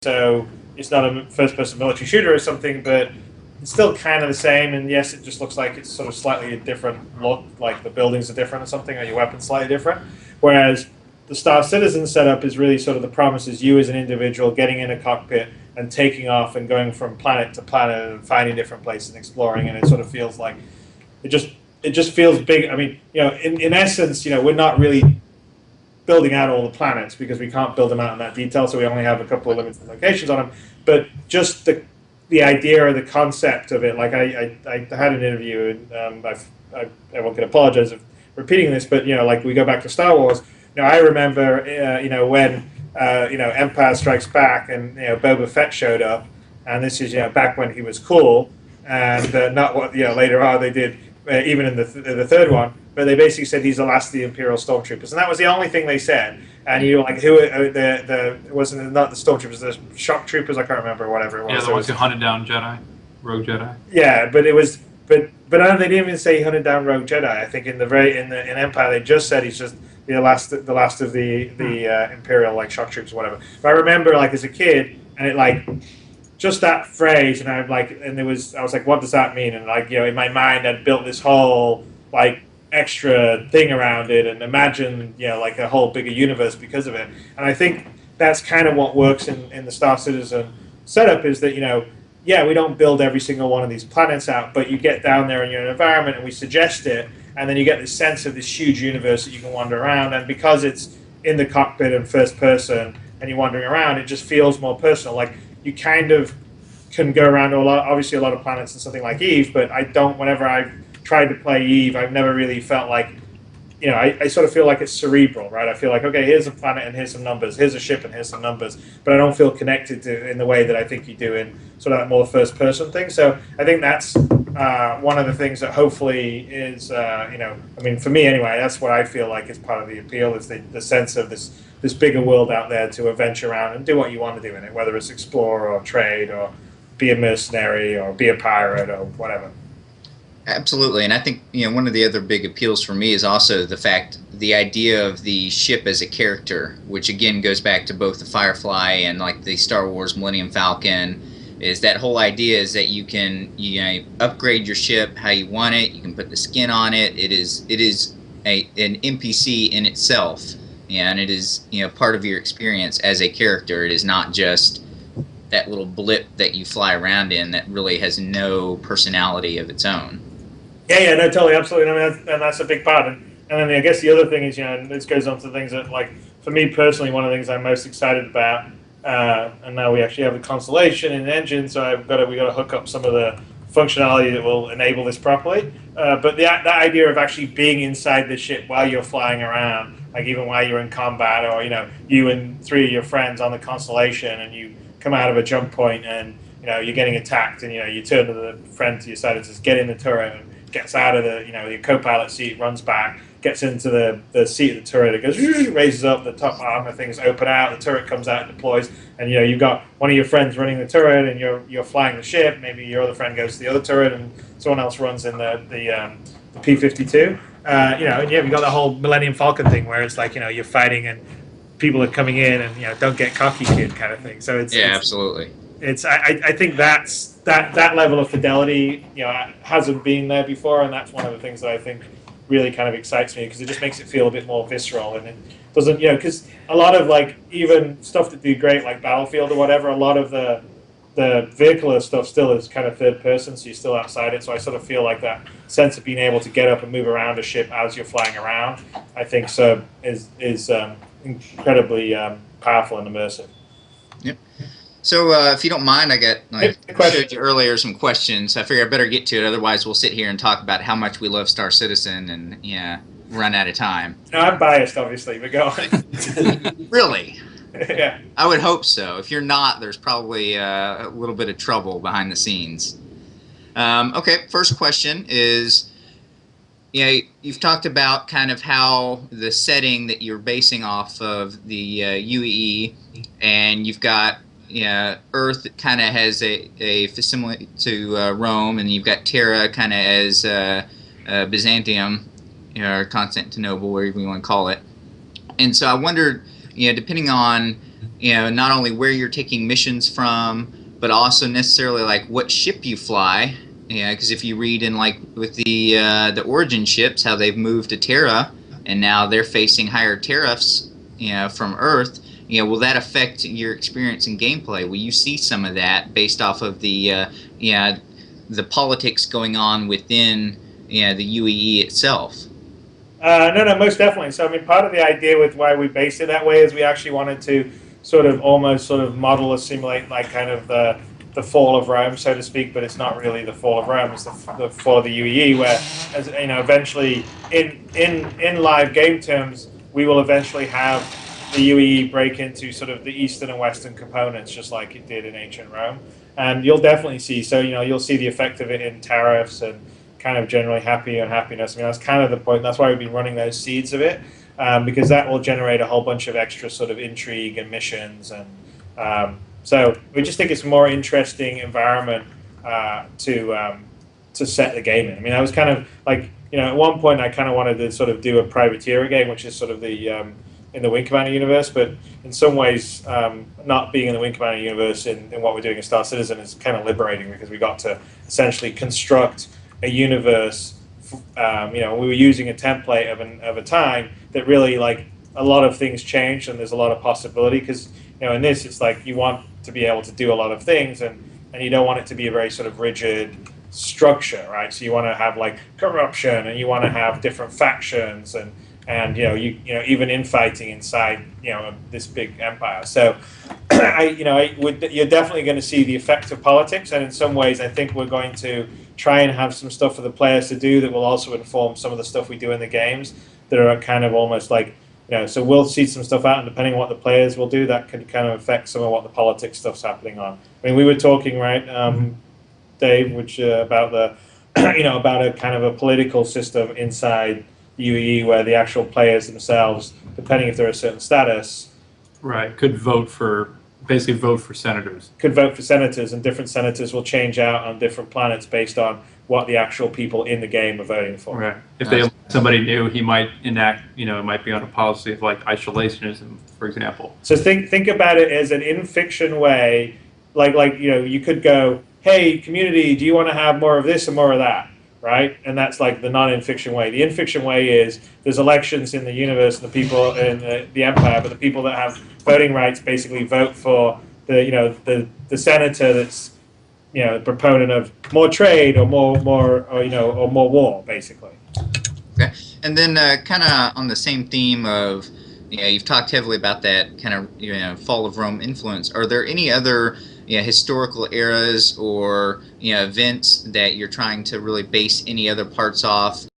so it's not a first-person military shooter or something, but it's still kind of the same. And yes, it just looks like it's sort of slightly a different look, like the buildings are different or something, or your weapon's slightly different. Whereas the Star Citizen setup is really sort of the promise is you as an individual getting in a cockpit and taking off and going from planet to planet and finding different places and exploring. And it sort of feels like it just feels big. I mean, in essence, we're not really building out all the planets because we can't build them out in that detail, so we only have a couple of limited locations on them. But just the idea or the concept of it, like I had an interview, and everyone can apologize for repeating this, but like we go back to Star Wars. I remember when Empire Strikes Back and Boba Fett showed up, and this is back when he was cool, and not what later on they did even in the third one. But they basically said he's the last of the Imperial Stormtroopers, and that was the only thing they said. And you were like, who it wasn't not the Stormtroopers, the Shock Troopers, I can't remember, whatever it was. Yeah, the ones who hunted down Jedi, Rogue Jedi. Yeah, but it was, but they didn't even say he hunted down Rogue Jedi. I think in Empire they just said he's just the last of the Imperial Shock Troopers, or whatever. But I remember as a kid, and it just that phrase, and I was like, what does that mean? And in my mind I'd built this whole extra thing around it and imagine a whole bigger universe because of it. And I think that's kind of what works in the Star Citizen setup is that we don't build every single one of these planets out, but you get down there in your environment and we suggest it, and then you get this sense of this huge universe that you can wander around. And because it's in the cockpit and first person and you're wandering around, it just feels more personal. You kind of can go around a lot of planets and something like Eve, but whenever I've tried to play Eve, I've never really felt I sort of feel like it's cerebral, right? I feel like, okay, here's a planet and here's some numbers, here's a ship and here's some numbers, but I don't feel connected to in the way that I think you do in sort of that more first person thing. So I think that's one of the things that hopefully is, for me anyway, that's what I feel like is part of the appeal, is the sense of this bigger world out there to adventure around and do what you want to do in it, whether it's explore or trade or be a mercenary or be a pirate or whatever. Absolutely, and I think one of the other big appeals for me is also the idea of the ship as a character, which again goes back to both the Firefly and the Star Wars Millennium Falcon. Is that whole idea is that you can upgrade your ship how you want it. You can put the skin on it. It is an NPC in itself, and it is part of your experience as a character. It is not just that little blip that you fly around in that really has no personality of its own. Yeah, no, totally, absolutely. And that's a big part. And then I guess the other thing is, and this goes on to things that, for me personally, one of the things I'm most excited about, and now we actually have the Constellation and engine, so we got to hook up some of the functionality that will enable this properly. But that idea of actually being inside the ship while you're flying around, even while you're in combat, or you and three of your friends on the Constellation, and you come out of a jump point and you're getting attacked, and you turn to the friend to your side and says, "Get in the turret." And gets out of the your co-pilot seat, runs back, gets into the seat of the turret. It goes, raises up, the top armor things open out, the turret comes out, deploys, and you've got one of your friends running the turret, and you're flying the ship. Maybe your other friend goes to the other turret, and someone else runs in the P-52. And you've got the whole Millennium Falcon thing where it's you're fighting and people are coming in and don't get cocky, kid, kind of thing. So it's absolutely. I think that level of fidelity hasn't been there before, and that's one of the things that I think really kind of excites me, because it just makes it feel a bit more visceral, and it doesn't because a lot of even stuff that do great like Battlefield or whatever, a lot of the vehicular stuff still is kind of third person, so you're still outside it. So I sort of feel like that sense of being able to get up and move around a ship as you're flying around, I think is incredibly powerful and immersive. Yep. So if you don't mind, I showed you earlier some questions. I figure I better get to it, otherwise we'll sit here and talk about how much we love Star Citizen and run out of time. No, I'm biased, obviously, but go on. Really? Yeah. I would hope so. If you're not, there's probably a little bit of trouble behind the scenes. Okay, first question is, you've talked about kind of how the setting that you're basing off of the UEE, and you've got Earth that kind of has a facsimile to Rome, and you've got Terra kind of as Byzantium, or Constantinople, whatever you want to call it. And so I wondered, depending on not only where you're taking missions from, but also necessarily like what ship you fly. Because if you read in like with the Origin ships, how they've moved to Terra, and now they're facing higher tariffs, from Earth. Will that affect your experience in gameplay? Will you see some of that based off of the politics going on within the UEE itself? No, most definitely. So, I mean, part of the idea with why we based it that way is we actually wanted to almost model or simulate like kind of the fall of Rome, so to speak, but it's not really the fall of Rome; it's the fall of the UEE, where, as eventually in live game terms, we will eventually have the UEE break into sort of the eastern and western components, just like it did in ancient Rome, and you'll definitely see. So, you'll see the effect of it in tariffs and kind of generally happy and happiness. I mean, that's kind of the point. That's why we've been running those seeds of it, because that will generate a whole bunch of extra sort of intrigue and missions, and so we just think it's a more interesting environment to set the game in. I mean, I was kind of like, at one point I kind of wanted to sort of do a privateer game, which is sort of the in the Wing Commander universe, but in some ways, not being in the Wing Commander universe in what we're doing in Star Citizen is kind of liberating, because we got to essentially construct a universe. We were using a template of a time that really, like, a lot of things changed, and there's a lot of possibility, because in this it's like you want to be able to do a lot of things, and you don't want it to be a very sort of rigid structure, right? So you want to have like corruption, and you want to have different factions, and even infighting inside this big empire. So you're definitely going to see the effect of politics, and in some ways I think we're going to try and have some stuff for the players to do that will also inform some of the stuff we do in the games, that are kind of almost like, so we'll see some stuff out, and depending on what the players will do, that could kind of affect some of what the politics stuff's happening on. I mean, we were talking, right, Dave, which about the about a kind of a political system inside UEE where the actual players themselves, depending if they're a certain status, right, could basically vote for senators. Could vote for senators, and different senators will change out on different planets based on what the actual people in the game are voting for. Right. If they elect somebody new, he might enact, it might be on a policy of like isolationism, for example. So think about it as an in-fiction way, like you could go, hey, community, do you want to have more of this or more of that? Right? And that's like the non-in-fiction way. The in-fiction way is there's elections in the universe, and the people in the Empire, but the people that have voting rights basically vote for the senator that's the proponent of more trade or more war, basically. Okay, and then kind of on the same theme of you've talked heavily about that kind of fall of Rome influence. Are there any other historical eras or events that you're trying to really base any other parts off